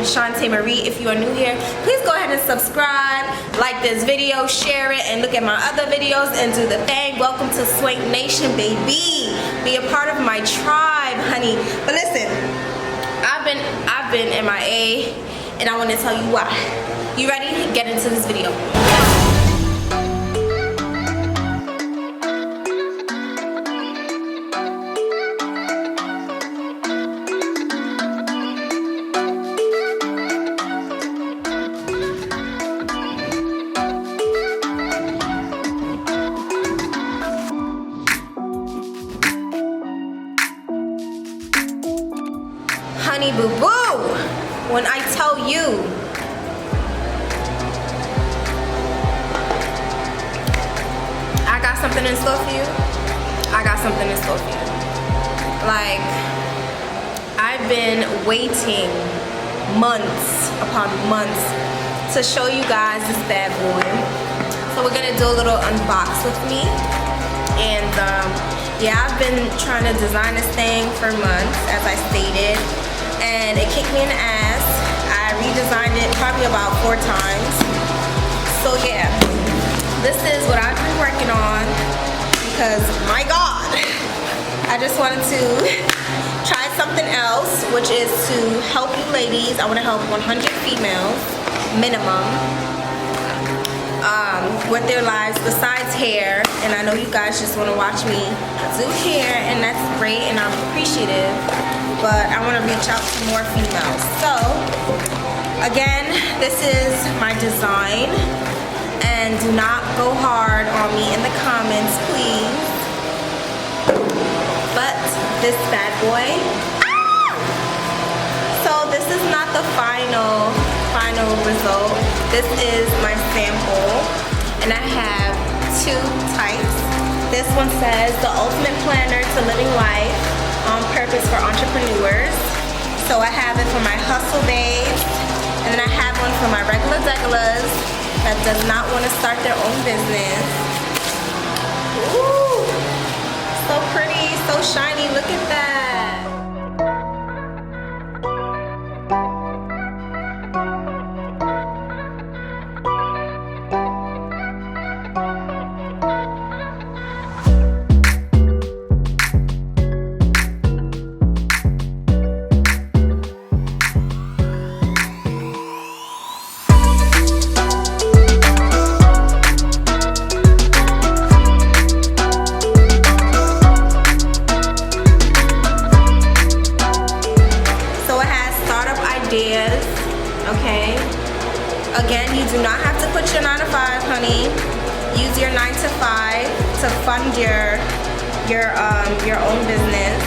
SHANTAE Marie. If you are new here, please go ahead and subscribe, like this video, share it, and look at my other videos and do the thing. Welcome to SWANK'D Nation, baby. Be a part of my tribe, honey. But listen, I've been MIA, and I want to tell you why. You ready? Get into this video. Honey boo boo, when I tell you I got something in store for you, I got something in store for you. Like, I've been waiting months upon months to show you guys this bad boy. So we're gonna do a little unbox with me. And yeah, I've been trying to design this thing for months, as I stated, and it kicked me in the ass. I redesigned it probably about 4 times. So yeah, this is what I've been working on because, my God, I just wanted to try something else, which is to help you ladies. I want to help 100 females, minimum, with their lives besides hair. And I know you guys just want to watch me do hair, and that's great, and I'm appreciative, but I want to reach out to more females. So again, this is my design, and do not go hard on me in the comments, please. But this bad boy, so this is not the final result. This is my sample, and I have 2 types. This one says the ultimate planner to living life on purpose for entrepreneurs. So I have it for my hustle babes, and then I have one for my regular degulas that does not want to start their own business. Ooh, so pretty, so shiny, look at that. Okay, again, you do not have to put your 9 to 5, honey. Use your 9 to 5 to fund your own business,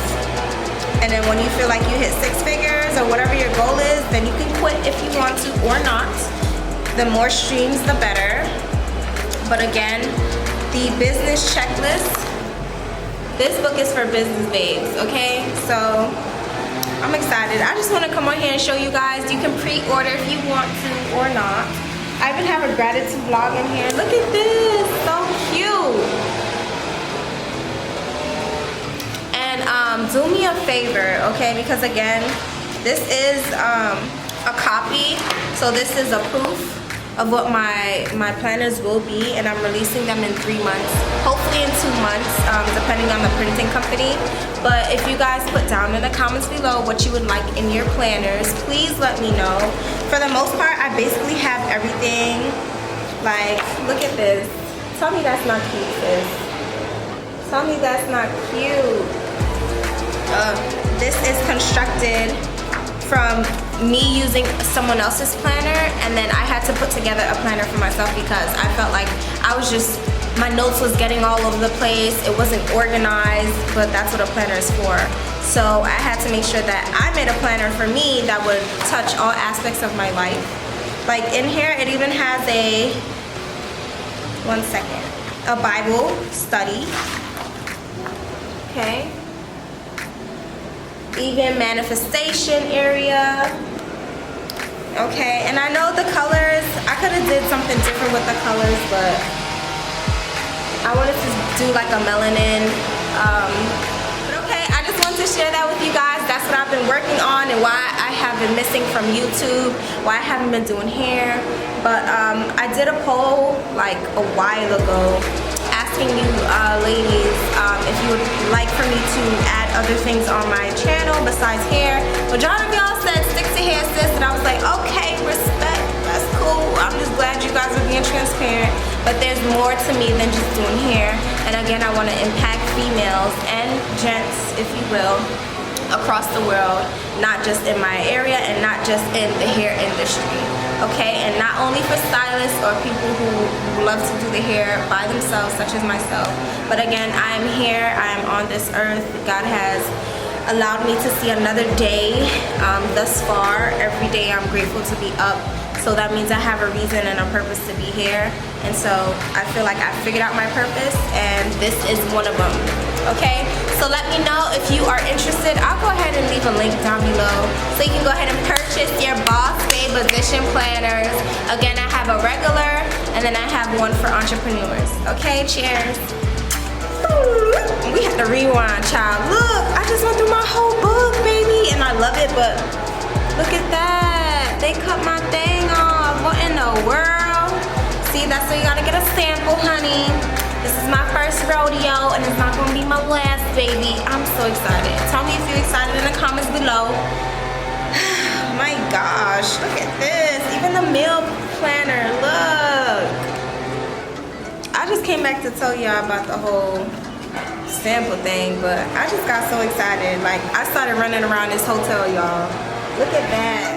and then when you feel like you hit 6 figures or whatever your goal is, then you can quit if you want to or not. The more streams, the better. But again, the business checklist, this book is for business babes, okay? So I'm excited. I just want to come on here and show you guys. You can pre-order if you want to or not. I even have a gratitude vlog in here. Look at this, so cute. And do me a favor, okay? Because again, this is a copy, so this is a proof of what my planners will be, and I'm releasing them in 3 months, hopefully in 2 months, depending on the printing company. But if you guys put down in the comments below what you would like in your planners, please let me know. For the most part, I basically have everything. Like, look at this. Tell me that's not cute, sis. Tell me that's not cute. This is constructed from me using someone else's planner, and then I had to put together a planner for myself because I felt like my notes was getting all over the place. It wasn't organized, but that's what a planner is for. So I had to make sure that I made a planner for me that would touch all aspects of my life. Like in here, it even has a Bible study. Okay. Even manifestation area. Okay, and I know the colors, I could have did something different with the colors, but I wanted to do like a melanin. But okay, I just wanted to share that with you guys. That's what what I've been working on and why I have been missing from YouTube, why I haven't been doing hair. But I did a poll like a while ago asking you ladies if you would like for me to add other things on my channel besides hair. Majority of y'all said stick to hair, sis, and I was like, okay, respect, that's cool. I'm just glad you guys are being transparent. But there's more to me than just doing hair. And again, I want to impact females and gents, if you will, across the world, not just in my area and not just in the hair industry. Okay, and not only for stylists or people who love to do the hair by themselves, such as myself, but again, I am here, I am on this earth. God has allowed me to see another day thus far. Every day I'm grateful to be up. So that means I have a reason and a purpose to be here. And so I feel like I figured out my purpose, and this is one of them. Okay, so let me know if you are interested. I'll go ahead and leave a link down below so you can go ahead and purchase your Boss Babe Edition planners. Again, I have a regular and then I have one for entrepreneurs. Okay, cheers. We had to rewind, child. Look, I just went through my whole book, baby, and I love it, but look at that. They cut my thing off. What in the world? See, that's why you gotta get a sample, honey. This is my first rodeo, and it's not gonna be my last, baby. I'm so excited. Tell me if you're excited in the comments below. My gosh, look at this. Even the meal planner, look. I just came back to tell y'all about the whole sample thing, but I just got so excited. Like, I started running around this hotel, y'all. Look at that.